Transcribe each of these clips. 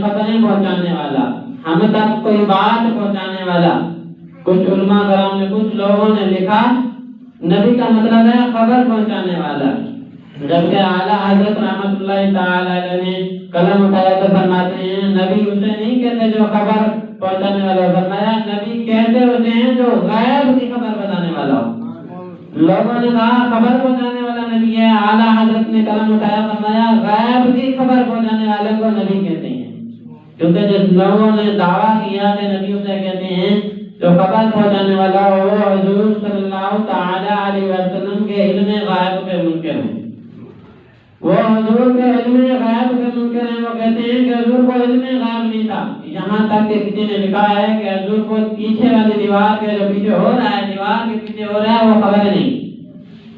خبریں پہنچانے والا، ہم تک کوئی بات پہنچانے والا۔ کچھ علماء کرام نے، کچھ لوگوں نے لکھا نبی کا مطلب ہے خبر پہنچانے والا، جبکہ اعلیٰ حضرت رحمت اللہ تعالی علیہ نے قلم اٹھایا تو فرماتے ہیں نبی اسے نہیں کہتے جو خبر پہنچانے والا، فرمایا نبی کہتے ہوتے ہیں جو غیب کی خبر بتانے والا ہو۔ لوگوں نے کہا خبر پہنچانے والا نبی ہے، اعلیٰ حضرت نے قلم اٹھایا فرمایا غیب کی خبر پہنچانے والے کو نبی کہتے ہیں، کیونکہ جس لوگوں نے دعویٰ کیا کہ نبی اسے کہتے ہیں جو خبر پہنچانے والا ہو، وہ حضور صلی اللہ تعالی علیہ وسلم کے علم غیب کے منکر ہیں، وہ حضور کے علم غیب کے منکر ہیں۔ وہ کہتے ہیں کہ حضور کو علم غیب نہیں تھا، یہاں تک کہ کسی نے لکھا ہے کہ حضور کو پیچھے والی دیوار کے جو پیچھے ہو رہا ہے، دیوار کے پیچھے ہو رہا ہے وہ خبر نہیں،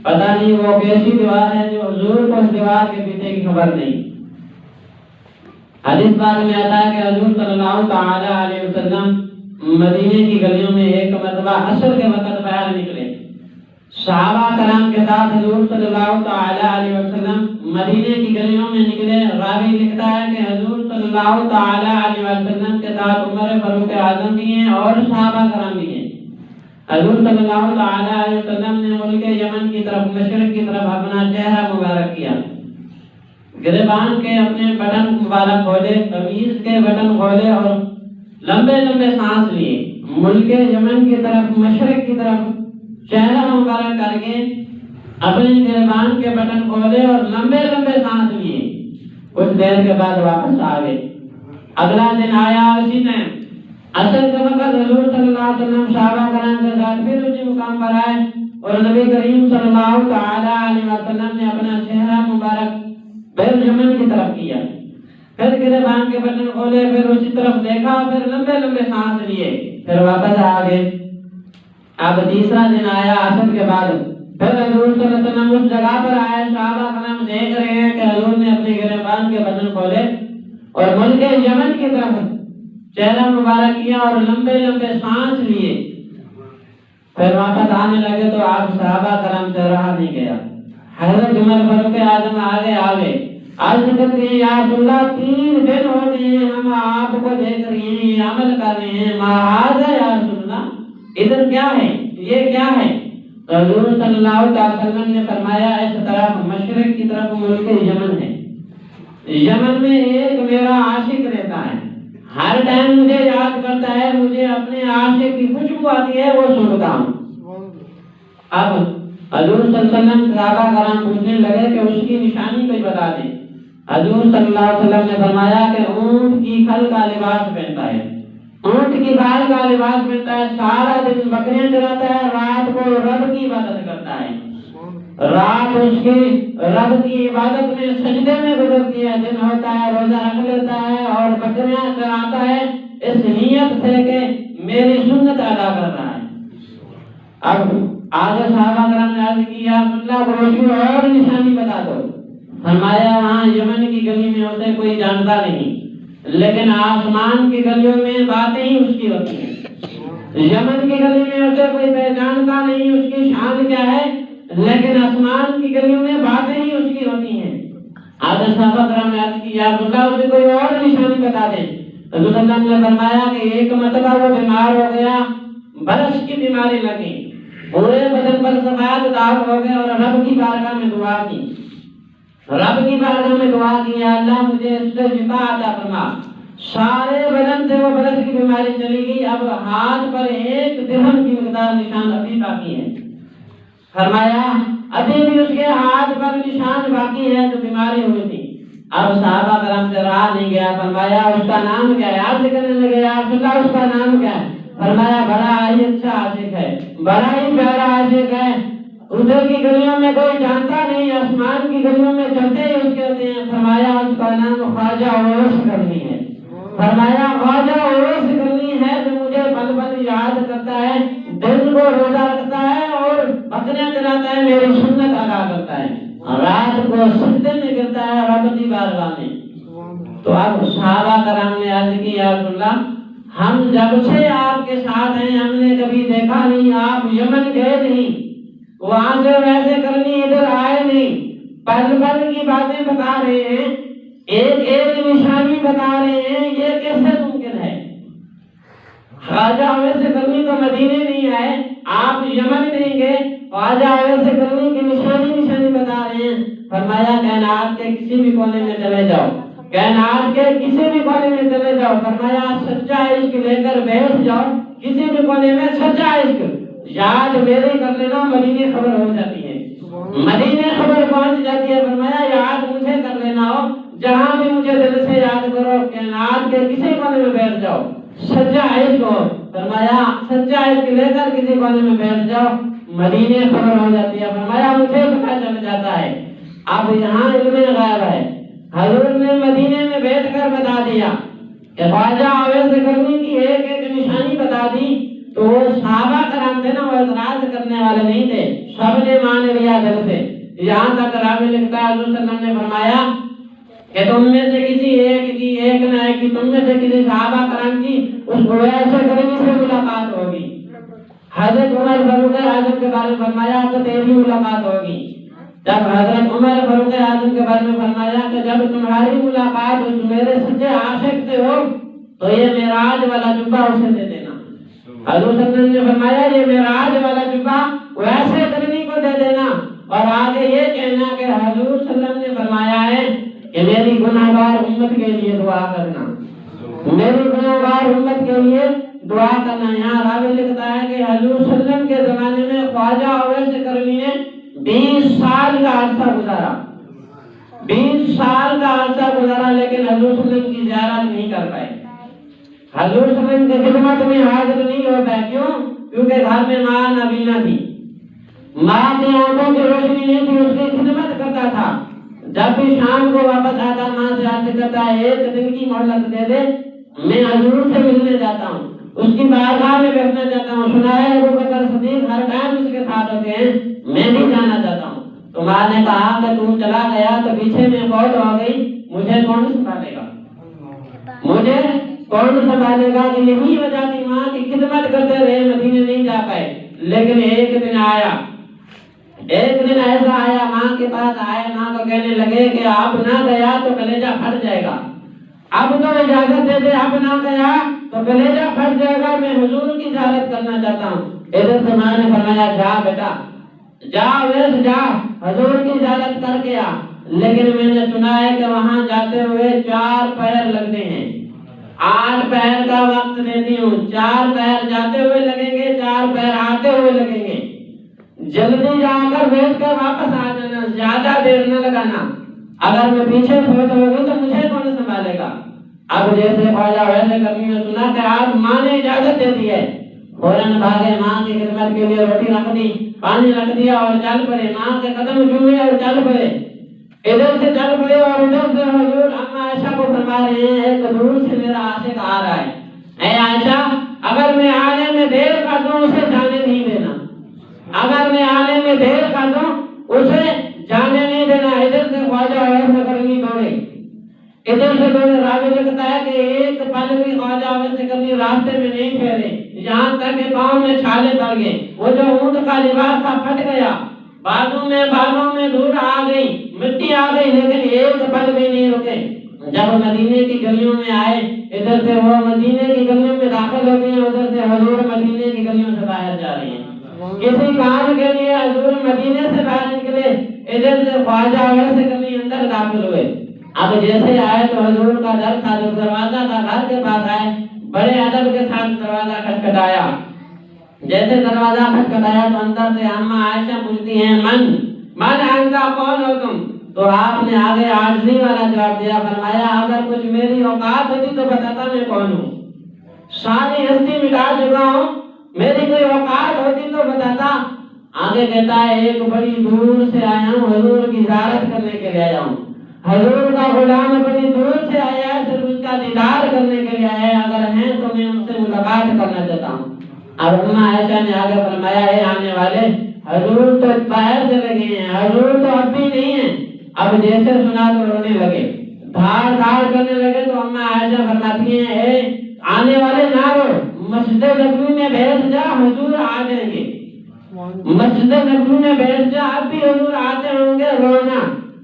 پتہ نہیں وہ کیسی دیوار ہے جو حضور کو اس دیوار کے پیچھے کی خبر نہیں۔ حدیث پاک میں آتا ہے کہ حضور صلی اللہ تعالی علیہ وسلم مدینے کی گلیوں میں ایک مرتبہ عصر کے وقت باہر نکلے، صحابہ کرام کے ساتھ حضور صلی اللہ تعالی علیہ وسلم مدینے کی گلیوں میں نکلے۔ راوی لکھتا ہے کہ حضور صلی اللہ تعالی علیہ وسلم کے ساتھ عمر فاروق اعظم بھی ہیں اور صحابہ کرام بھی ہیں۔ حضور صلی اللہ تعالی علیہ وسلم نے ملک یمن کی طرف، مشرق کی طرف اپنا چہرہ مبارک کیا، گریبان کے اپنے بٹن مبارک کھولے، قمیض کے بٹن کھولے اور لمبے لمبے سانس لیے، ملک یمن کی طرف، مشرق کی طرف چہرہ مبارک کر کے اپنے گریبان کے بٹن کھولے اور لمبے لمبے سانس لیے۔ کچھ دیر کے بعد واپس آ گئے۔ اگلا دن آیا، اسی ٹائم عصر کے وقت حضور صلی اللہ علیہ وسلم صحابہ کرام کے ساتھ پھر اسی مقام پر آئے اور نبی کریم صلی اللہ تعالی علیہ وسلم نے اپنا چہرہ مبارک پھر یمن کی طرف کیا، پھر گریبان کے بٹن کھولے، پھر اسی طرف دیکھا، پھر لمبے لمبے سانس لیے، پھر واپس آ گئے۔ اب تیسرا دن آیا عصر کے بعد، پھر حضور صلی اللہ علیہ وسلم اس جگہ پر آئے، صحابہ کرام دیکھ رہے ہیں کہ حضور نے اپنے گریبان کے بٹن کھولے اور ملک یمن کی طرف چہرہ مبارک کیا اور لمبے لمبے سانس لیے، پھر واپس آنے لگے تو آپ صحابہ کرام سے رہا نہیں گیا۔ حضرت عمر فاروق اعظم آگے عرض کرتے ہیں یا رسول اللہ 3 دن ہو گئے ہیں ہم آپ کو دیکھ رہے ہیں، عمل کر رہے ہیں، ما ھذا یا رسول اللہ، ادھر کیا ہے، یہ کیا ہے؟ تو حضور صلی اللہ علیہ وسلم نے فرمایا اس طرف مشرق کی طرف ملک یمن ہے، یمن میں ایک میرا عاشق رہتا ہے، ہر ٹائم مجھے یاد کرتا ہے، مجھے اپنے عاشق کی خوشبو آتی ہے وہ سنتا ہوں۔ اب حضور صلی اللہ علیہ وسلم صحابہ کرام پوچھنے لگے کہ اس کی نشانی کوئی بتا دیں۔ حضور صلی اللہ علیہ وسلم نے فرمایا کہ اونٹ کی کھل کا لباس پہنتا ہے، اونٹ کی کھال کا لباس پہنتا ہے، سارا دن بکریاں چراتا ہے، رات کو رب کی عبادت کرتا ہے، رات اس کی رب کی عبادت میں سجدے میں گزرتی ہے، دن ہوتا ہے روزہ رکھ لیتا ہے اور بکریاں چراتا ہے اس نیت سے کہ میری سنت ادا کر رہا ہے۔ اب آگے صحابہ کرام نے عرض کی یا رسول اللہ روشنی اور نشانی بتا دو۔ فرمایا ہاں یمن کی گلی میں اسے کوئی جانتا نہیں، لیکن آسمان کی گلیوں میں باتیں ہی اس کی ہوتی ہیں۔ یمن کی گلی میں اسے کوئی پہچانتا نہیں، اس کی شان کیا ہے، لیکن آسمان کی گلیوں میں باتیں ہی اس کی ہوتی ہیں۔ آگے صحابہ کرام نے عرض کی یا رسول اللہ اسے کوئی اور نشانی بتا دیں۔ رسول اللہ نے فرمایا کہ ایک مرتبہ وہ بیمار ہو گیا، برس کی بیماری لگی، پورے بدن پر سفید داغ ہو گئے اور رب کی بارگاہ میں دعا کی، رب کی بارگاہ میں دعا کی یا اللہ مجھے اس سے شفا عطا فرما۔ سارے بدن سے وہ برس کی بیماری چلی گئی، اب ہاتھ پر 1 درہم کی مقدار نشان ابھی باقی ہے۔ فرمایا ابھی بھی اس کے ہاتھ پر نشان باقی ہے جو بیماری ہوئی تھی۔ اب صحابہ کرام سے رہا نہیں گیا، فرمایا اس کا نام کیا ہے؟ عرض کرنے لگے یا رسول اللہ اس کا نام کیا ہے؟ فرمایا بڑا ہی اچھا عاشق ہے، بڑا ہی پیارا عاشق ہے، ادھر کی گلیوں میں کوئی جانتا نہیں، آسمان کی گلیوں میں چلتے ہی اس کے ہوتے ہیں۔ فرمایا اس کا نام خواجہ اویس کرنی ہے، فرمایا خواجہ اویس کرنی ہے جو مجھے پل پل یاد کرتا ہے، دن کو روزہ رکھتا ہے اور بکریاں چراتا ہے، میری سنت ادا کرتا ہے، رات کو سجدے میں گرتا ہے رب کی بارگاہ میں۔ تو اب صحابہ کرام نے عرض کی یا رسول اللہ ہم جب سے آپ کے ساتھ ہیں ہم نے کبھی دیکھا نہیں، آپ یمن گئے نہیں، وہاں سے ویسے کرنی ادھر آئے نہیں، پل پل کی باتیں بتا رہے ہیں، ایک ایک نشانی بتا رہے ہیں، یہ کیسے ممکن ہے؟ خواجہ ویسے کرنی تو مدینے نہیں آئے، آپ یمن نہیں گئے، خواجہ ویسے کرنی کی نشانی بتا رہے ہیں۔ فرمایا کائنات کے کسی بھی کونے میں چلے جاؤ، کائنات کے کسی بھی کونے میں چلے جاؤ، فرمایا سچا عشق لے کر بیٹھ جاؤ کسی بھی کونے میں، سچا عشق یاد میری کر لینا، مدینے خبر ہو جاتی ہے، مدینے خبر پہنچ جاتی ہے۔ فرمایا یاد مجھے کر لینا ہو، جہاں بھی مجھے دل سے یاد کرو، کائنات کے کسی کونے میں بیٹھ جاؤ، سچا عشق ہو، فرمایا سچا عشق لے کر کسی کونے میں بیٹھ جاؤ، مدینے خبر ہو جاتی ہے۔ فرمایا مجھے پتہ چل جاتا ہے۔ اب یہاں علم غیب ہے، حضور نے مدینے میں بیٹھ کر بتا دیا کہ خواجہ اویس کرنی کی ایک ایک نشانی بتا دی، تو وہ صحابہ کرام تھے نا، وہ اعتراض کرنے والے نہیں تھے، سب نے مان لیا دل سے۔ یہاں تک راوی لکھتا ہے حضور صلی اللہ علیہ وسلم نے فرمایا کہ تم میں سے کسی ایک نہ ایک کی، تم میں سے کسی صحابہ کرام کی اس اویس کرنی سے ملاقات ہوگی۔ حضرت عمر فاروق اعظم کے بارے میں فرمایا کہ تیری ملاقات ہوگی۔ جب حضرت عمر فاروق اعظم کے بارے میں فرمایا کہ جب تمہاری ملاقات اس میرے سچے عاشق سے ہو تو یہ معراج والا جبہ اسے دے دینا۔ حضور صلی اللہ علیہ وسلم نے فرمایا یہ معراج والا جبہ ویسے کرنی کو دے دینا، اور آگے یہ کہنا کہ حضور صلی اللہ علیہ وسلم نے فرمایا ہے کہ میری گناہگار امت کے لیے دعا کرنا، میری گناہگار امت کے لیے دعا کرنا۔ یہاں راوی لکھتا ہے کہ حضور صلی اللہ علیہ وسلم کے زمانے میں خواجہ اویس کرنی نے 20 سال کا عرصہ گزارا، 20 سال کا عرصہ گزارا، لیکن حضور صلی اللہ علیہ وسلم کی زیارت نہیں کر پائے، حضور صلی اللہ علیہ وسلم کی خدمت میں حاضر نہیں ہو پائے۔ کیوں؟ کیونکہ گھر میں ماں نبینا تھی، ماں کی آنکھوں کی روشنی نہیں تھی، اس کی خدمت کرتا تھا۔ جب بھی شام کو واپس آتا ماں سے عرض کرتا ہے ایک دن کی مہلت دے دے، میں حضور سے ملنے جاتا ہوں، اس کی بارگاہ میں بیٹھنا چاہتا ہوں۔ سنا ہے ابو بکر صدیق ہر ٹائم اس کے ساتھ ہوتے ہیں، میں بھی جانا چاہتا ہوں۔ تو ماں نے کہا کہ تو چلا گیا تو پیچھے میں فوت ہو گئی، مجھے کون سنبھالے گا، مجھے کون سنبھالے گا؟ کہ یہی وجہ تھی ماں کی خدمت کرتے رہے، مدینے نہیں جا پائے۔ لیکن ایک دن آیا، ایک دن ایسا آیا، ماں کے پاس آئے، ماں کو کہنے لگے کہ اب نہ گیا تو کلیجہ پھٹ جائے گا، اب تو اجازت دے دے، اب نہ گیا تو کلیجہ پھٹ جائے گا، میں حضور کی زیارت کرنا چاہتا ہوں۔ ادھر سے ماں نے فرمایا جا بیٹا، جا ویس جا، حضور کی زیارت کر کے آ، لیکن میں نے سنا ہے کہ وہاں جاتے ہوئے 4 پیر لگتے ہیں، 8 پیر کا وقت دیتی ہوں، 4 پیر جاتے ہوئے لگیں گے، 4 پیر آتے ہوئے لگیں گے، جلدی جا کر بیٹھ کر واپس آ جانا، زیادہ دیر نہ لگانا، اگر میں پیچھے فوت ہو گئی تو مجھے کون سنبھالے گا؟ اب جیسے خواجہ ویسے کرنی نے سنا کہ آپ ماں نے اجازت دے دی ہے، فوراً بھاگے، ماں کی خدمت کے لیے روٹی رکھ دی، پانی رکھ دیا اور چل پڑے، ماں کے قدم چھوئے اور چل پڑے، ادھر سے چل پڑے اور ادھر سے حضور اما عائشہ کو فرما رہے ہیں ایک دور سے میرا عاشق آ رہا ہے، اے عائشہ اگر میں آنے میں دیر کر دوں اسے جانے نہیں دینا، اگر میں آنے میں دیر کر دوں اسے جانے نہیں دینا۔ ادھر سے خواجہ ویسے کرنی دوڑے، ادھر سے دوڑے، راوی لکھتا ہے کہ ایک پل بھی خواجہ ویسے کرنی راستے میں نہیں ٹھہرے، یہاں تک کہ پاؤں میں چھالے پڑ گئے، وہ جو اونٹ کا لباس تھا پھٹ گیا، بالوں میں دھول آ گئی، مٹی آ گئی، لیکن ایک پل بھی نہیں رکے۔ جب مدینے کی گلیوں میں آئے، ادھر سے وہ مدینے کی گلیوں میں داخل ہو گئے، ادھر سے حضور مدینے کی گلیوں سے باہر جا رہے ہیں، کسی کام کے لیے حضور مدینے سے باہر نکلے، ادھر سے خواجہ ویسے کرنی اندر داخل ہوئے۔ اب جیسے آئے تو حضور کا در تھا، جو دروازہ تھا گھر کے پاس آئے، بڑے ادب کے ساتھ دروازہ کھٹکھٹایا، جیسے دروازہ کھٹکھٹایا تو اندر سے اما عائشہ پوچھتی ہیں من انتا، کون ہو تم؟ تو آپ نے آگے عاجزی والا جواب دیا، فرمایا اگر کچھ میری اوقات ہوتی تو بتاتا میں کون ہوں، ساری ہستی مٹا چکا ہوں، میری کوئی اوقات ہوتی تو بتاتا۔ آگے کہتا ہے ایک بڑی دور سے آیا ہوں، حضور کی زیارت کرنے کے لیے آیا ہوں، حضور کا غلام بڑی دور سے آیا ہے، صرف اس کا دیدار کرنے کے لیے آیا ہے، اگر ہیں تو میں ان سے ملاقات کرنا چاہتا ہوں۔ اب اما عائشہ نے آگے فرمایا ہے آنے والے حضور تو باہر چلے گئے ہیں، حضور تو اب بھی نہیں ہیں۔ اب جیسے سنا تو رونے لگے، دھاڑ دھاڑ کرنے لگے، تو اما عائشہ فرماتی ہیں اے آنے والے نہ رو، مسجد نبوی میں بیٹھ جا، حضور آ جائیں گے، مسجد نبوی میں بیٹھ جا، اب بھی حضور آتے ہوں گے، رونا۔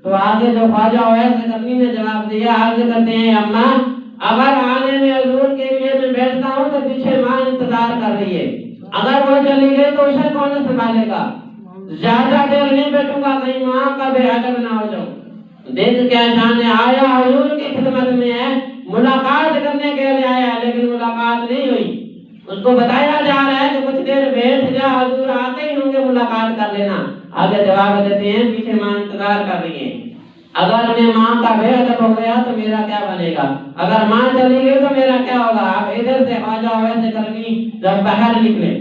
تو آگے جو خواجہ اویس کرنی نے جواب دیا، عرض کرتے ہیں اماں اگر آنے میں حضور کے لیے میں بیٹھتا ہوں تو پیچھے ماں انتظار کر رہی ہے، اگر وہ چلی گئی تو اسے کون سنبھالے گا؟ زیادہ دیر نہیں بیٹھوں گا کہیں ماں کا بے ادب نہ ہو جاؤں۔ دیکھ کیا شان ہے، آیا حضور کی خدمت میں ہے، ملاقات کرنے کے لیے آیا لیکن ملاقات نہیں ہوئی۔ اس کو بتایا جا رہا ہے کہ کچھ دیر بیٹھ جا، حضور آتے ہی ہوں گے ملاقات کر لینا۔ آگے جواب دیتے ہیں پیچھے ماں انتظار کر رہی ہے، اگر میں ماں کا بے ادب ہو گیا تو میرا کیا بنے گا؟ اگر ماں چلی گئی تو میرا کیا ہوگا؟ اب ادھر سے خواجہ اویس کرنی جب باہر نکلے،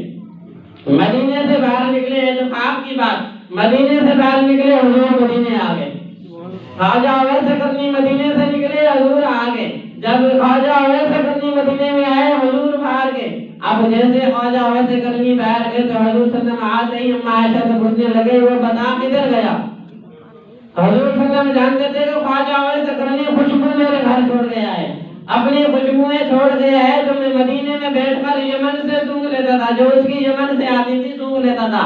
مدینے سے باہر نکلے، اتفاق کی بات، مدینے سے باہر نکلے، حضور مدینے آ گئے۔ خواجہ اویس کرنی مدینے سے نکلے، حضور آ گئے۔ جب خواجہ اویس کرنی مدینے میں آئے، حضور باہر گئے۔ اب جیسے خواجہ اویس کرنی باہر گئے تو حضور صلی اللہ علیہ وسلم آتے ہی اما عائشہ سے پوچھنے لگے وہ بتا کدھر گیا؟ حضور صلی اللہ علیہ وسلم جانتے تھے کہ خواجہ اویس کرنی خوشبو میرے گھر چھوڑ گیا ہے، اپنی خوشبوئیں چھوڑ گیا ہے جو میں مدینے میں بیٹھ کر یمن سے سونگ لیتا تھا، جو اس کی یمن سے آتی تھی سونگ لیتا تھا،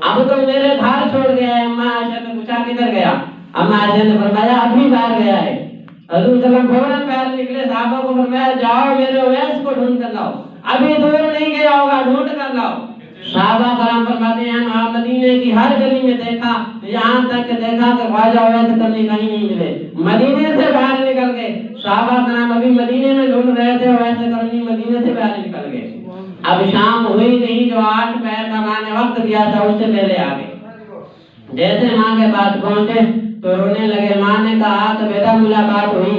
اب تو میرے گھر چھوڑ گیا ہے۔ اما عائشہ نے پوچھا کدھر گیا؟ اما عائشہ نے فرمایا ابھی باہر گیا ہے۔ حضور صلی اللہ علیہ وسلم فوراً باہر نکلے، صحابہ کو فرمایا جاؤ میرے اویس کو ڈھونڈ کر لاؤ، ابھی دور نہیں گیا ہوگا، ڈھونڈ کر لاؤ۔ صحابہ کرام فرماتے ہیں ہم مدینے کی ہر گلی میں دیکھا، یہاں تک کہ دیکھا کہ خواجہ اویس کرنی کہیں نہیں ملے، مدینے سے باہر نکل گئے۔ صحابہ کرام ابھی مدینے میں ڈھونڈ رہے تھے، اویس کرنی مدینے سے باہر نکل گئے۔ اب شام ہوئی نہیں، جو 8 پہر کا ماں نے وقت دیا تھا اس سے پہلے آ گئے۔ جیسے ماں کے پاس پہنچے تو رونے لگے۔ ماں نے کہا کہ بیٹا ملاقات ہوئی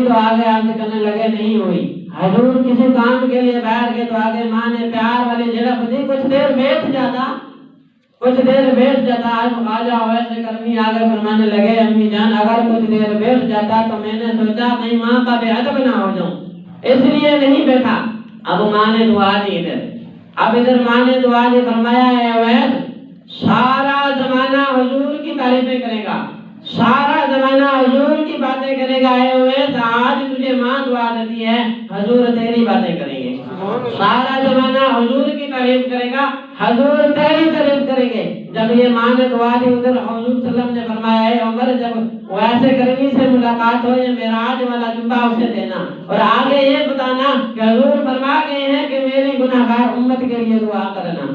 تو آگے عرض کرنے لگے نہیں ہوئی۔ حضور کسی کام کے لیے باہر گئے تو آگے ماں نے پیار والی جھڑپ دی، کچھ دیر بیٹھ جاتا۔ آج خواجہ اویس کرنی آگے فرمانے لگے امی جان اگر کچھ دیر بیٹھ جاتا تو میں نے سوچا کہیں ماں کا بے ادب نہ ہو جاؤں، اس لیے نہیں بیٹھا۔ اب ماں نے دعا دی، ادھر ماں نے دعا دی، فرمایا اے اویس سارا زمانہ حضور کی تعریفیں کرے گا، سارا زمانہ حضور کی باتیں کرے گا، اے اویس آج تجھے ماں دعا دیتی ہے حضور تیری باتیں کریں گے، سارا زمانہ حضور کی تعریف کرے گا، حضور تیری تعریف کریں گے۔ جب یہ ماں نے دعا دی ادھر حضور صلی اللہ علیہ وسلم نے فرمایا اے عمر جب اویس کرنی سے ملاقات ہو یہ معراج والا جبہ اسے دینا، اور آگے یہ بتانا کہ حضور فرما گئے ہیں کہ میری گناہگار امت کے لیے دعا کرنا۔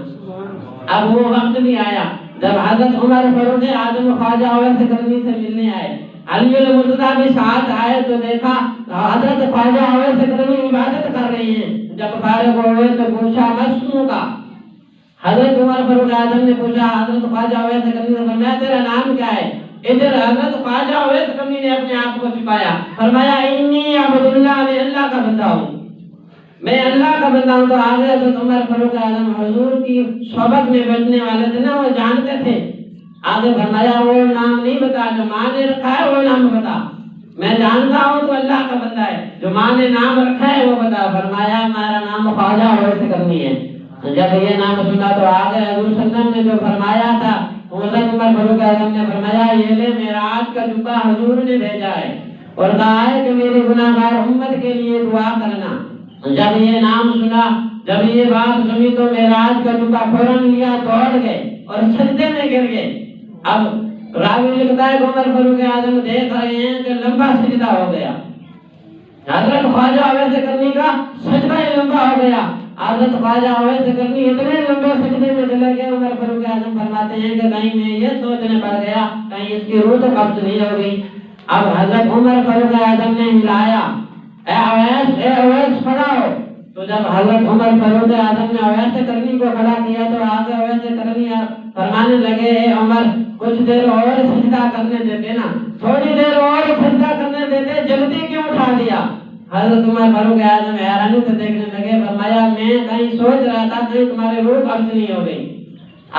اب وہ وقت بھی آیا جب حضرت عمر فاروق اعظم خواجہ اویس کرنی سے ملنے آئے، علی المرتضیٰ بھی ساتھ آئے تو دیکھا حضرت خواجہ اویس کرنی عبادت کر رہے ہیں۔ جب فارغ ہوئے تو پوچھا مسنو کا، حضرت عمر فاروق اعظم نے پوچھا حضرت خواجہ اویس کرنی سے فرمایا تیرا نام کیا ہے؟ ادھر حضرت خواجہ اویس کرنی نے اپنے آپ کو چھپایا، فرمایا انی عبداللہ، میں اللہ کا بندہ ہوں، میں اللہ کا بندہ ہوں۔ تو آگے حضرت عمر فاروق اعظم حضور کی صحبت میں بیٹھنے والے تھے نا، وہ جانتے تھے، آگے فرمایا وہ نام نہیں بتا جو ماں نے رکھا ہے، وہ نام بتا، میں جانتا ہوں تو اللہ کا بندہ ہے، جو ماں نے نام رکھا ہے وہ بتا۔ فرمایا ہمارا نام خواجہ اویس کرنی ہے۔ جب یہ نام سنا تو آگے حضور صلی اللہ علیہ وسلم نے جو فرمایا تھا، حضرت عمر فاروق اعظم نے فرمایا یہ لے معراج کا جبہ حضور نے بھیجا ہے اور کہا ہے کہ میری گناہگار امت کے لیے دعا کرنا۔ جب یہ نام سنا، جب یہ بات سنی تو معراج کا جبہ فوراً لیا، دوڑ گئے اور سجدے میں گر گئے۔ اب راوی لکھتا ہے کہ عمر فاروق اعظم دیکھ رہے ہیں کہ لمبا سجدہ ہو گیا، حضرت خواجہ اویس کرنی کا سجدہ لمبا ہو گیا، حضرت خواجہ اویس کرنی اتنے لمبے سجدے میں چلے گئے۔ عمر فاروق اعظم فرماتے ہیں کہ کہیں میں یہ سوچنے پڑ گیا کہیں اس کی روح تو قبض نہیں ہو گئی۔ اب حضرت عمر فاروق اعظم نے ہلایا، اے اویس کھڑا ہو۔ تو جب حضرت عمر فاروق اعظم نے اویس کرنی کو کھڑا کیا تو آگے اویس کرنی فرمانے لگے اے عمر کچھ دیر اور سجدہ کرنے دیتے نا، تھوڑی دیر اور سجدہ کرنے دیتے، جلدی کیوں اٹھا دیا؟ حضرت عمر فاروق اعظم حیرانی سے دیکھنے لگے، فرمایا میں کہیں سوچ رہا تھا کہ تمہاری روح قبض نہیں ہو گئی۔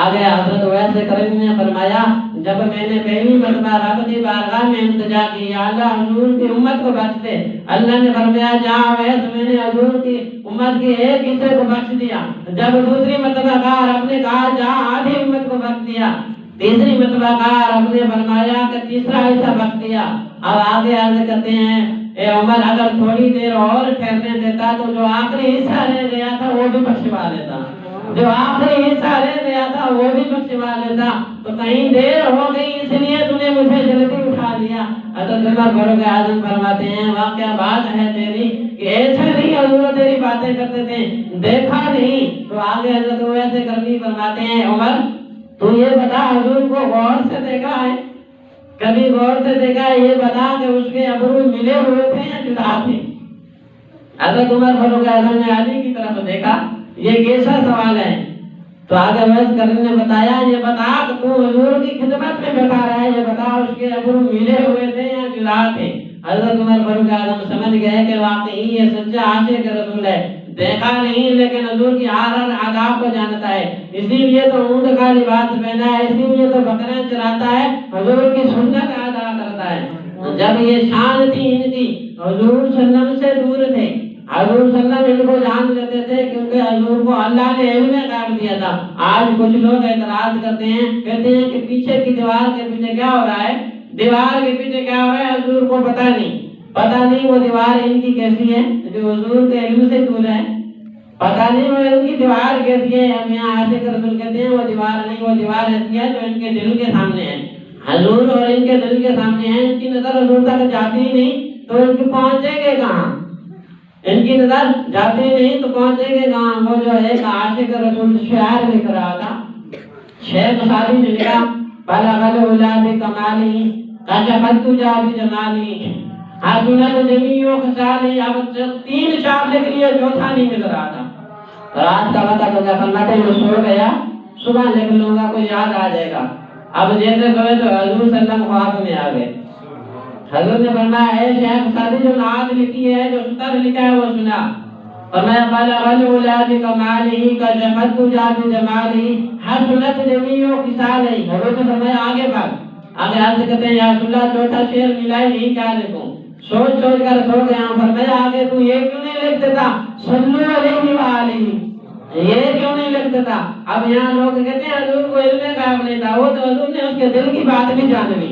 آگے حضرت اویس کرنی نے فرمایا جب میں نے پہلی مرتبہ رب کی بارگاہ میں التجا کی یا اللہ حضور کی امت کو بخش دے، اللہ نے فرمایا جا اویس میں نے حضور کی امت کے ایک حصے کو بخش دیا۔ جب دوسری مرتبہ کہا رب نے کہا جا آدھی امت کو بخش دیا، تیسری مرتبہ کہا رب نے فرمایا کہ تیسرا حصہ بخش دیا۔ اب آگے عرض کرتے ہیں اے عمر اگر تھوڑی دیر اور ٹھہرنے دیتا تو جو آخری حصہ رہ گیا تھا وہ بھی بخشوا لیتا۔ جو آخری حصہ رہ گیا تھا وہ بھی بخشوا لیتا، تو کہیں دیر ہو گئی اس لیے تو نے مجھے جلدی اٹھا لیا۔ حضرت عمر فاروق اعظم فرماتے ہیں واقعہ بات ہے تیری کہ ایسا نہیں حضور تیری باتیں کرتے تھے، دیکھا نہیں تو آگے حضرت ویسے کرنی فرماتے ہیں عمر تو یہ بتا حضور کو غور سے دیکھا ہے، کبھی غور سے دیکھا ہے، یہ بتا کہ اس کے ابرو ملے ہوئے تھے یا جدا تھے؟ حضرت عمر فاروق اعظم نے علی کی طرف دیکھا، یہ کیسا سوال ہے؟ تو آگے ویس کرنے نے بتایا یہ بتا کہ تو حضور کی خدمت میں بیٹھا رہا ہے، یہ بتا اس کے ابرو ملے ہوئے تھے یا جدا تھے؟ حضرت عمر فاروق اعظم سمجھ گئے کہ واقعی یہ سچا عاشق رسول ہے، دیکھا نہیں لیکن حضور کی ہر آداب کو جانتا ہے، اسی لیے تو اونٹ کا لباس پہنا ہے، اسی لیے تو بکرے چراتا ہے، حضور کی سنت ادا کرتا ہے۔ جب یہ شان تھی ان کی حضور صلی اللہ علیہ وسلم سے دور تھے، حضور صلی اللہ علیہ وسلم ان کو جان لیتے تھے کیونکہ حضور کو اللہ نے علم غیب دیا تھا۔ آج کچھ لوگ اعتراض کرتے ہیں، کہتے ہیں کہ پیچھے کی دیوار کے پیچھے کیا ہو رہا ہے، دیوار کے پیچھے کیا ہو رہا ہے حضور کو پتہ نہیں وہ دیوار ان کی کیسی ہے جو حضور کے علم سے دور ہے، پتہ نہیں وہ ان کی دیوار کیسی ہے۔ ہم یہاں عاشق رسول کہتے ہیں وہ دیوار نہیں، وہ دیوار ایسی ہے جو ان کے دل کے سامنے ہے، حضور اور ان کے دل کے سامنے ہے، ان کی نظر حضور تک جاتی ہی نہیں تو ان کی پہنچے گے کہاں، ان کی نظر جاتی نہیں تو پہنچے گے کہاں؟ وہ جو ایک عاشق رسول شعر لکھ رہا تھا، شیخ سعدی نے لکھا بلغ العلا بکمالی کشفت تجا بجمالی حسنت جمیع خصالی۔ اب 3-4 لکھ لیے، چوتھا نہیں مل رہا تھا، رات کا وقت ہو گیا، فرماتے میں سو گیا، صبح لکھ لوں گا کوئی یاد آ جائے گا۔ اب جیسے کوئی تو حضور صلی اللہ علیہ وسلم خواب میں آ گئے، حضور نے فرمایا اے شیخ سعدی جو نعت لکھی ہے، جو سطر لکھا ہے وہ سنا، فرمایا بلغ العلا بکمالہ کشفت تجا بجمالہ حسنت جمیع خصالہ۔ حضور نے فرمایا آگے بڑھ، آگے عرض کرتے ہیں یا رسول اللہ چوتھا شعر ملا ہی نہیں، کیا لکھوں؟ سوچ کر سو گیا ہوں۔ فرمایا آگے تو یہ کیوں نہیں لکھ دیتا صلو علیہ وآلہ، یہ کیوں نہیں لکھ دیتا؟ اب یہاں لوگ کہتے ہیں حضور کو علم غیب نہیں تھا، وہ تو حضور نے اس کے دل کی بات بھی جان لی،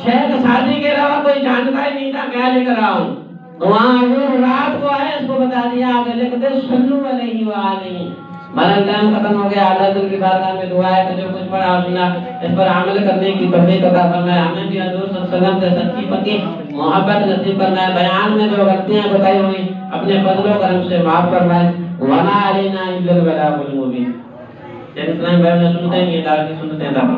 شیخ سعدی کے علاوہ کوئی جانتا ہی نہیں تھا کیا لکھ رہا ہوں، وہاں حضور رات کو آئے اس کو بتا دیا، آگے لکھ دے صلو علیہ وآلہ۔ مرن ٹائم ختم ہو گیا، اللہ تعالی کی بارگاہ میں دعا ہے کہ جو کچھ پڑھا اور سنا اس پر عمل کرنے کی توفیق عطا فرمائے، ہمیں بھی حضور صلی اللہ علیہ وسلم سے سچی پکی محبت نصیب فرمائے، بیان میں جو غلطیاں بتائی ہوئی اپنے فضل و کرم سے معاف فرمائے، وما علینا الا البلاغ المبین۔ اسلام بھائی نے سنتے ہیں یہ دار کی سنتے ہیں۔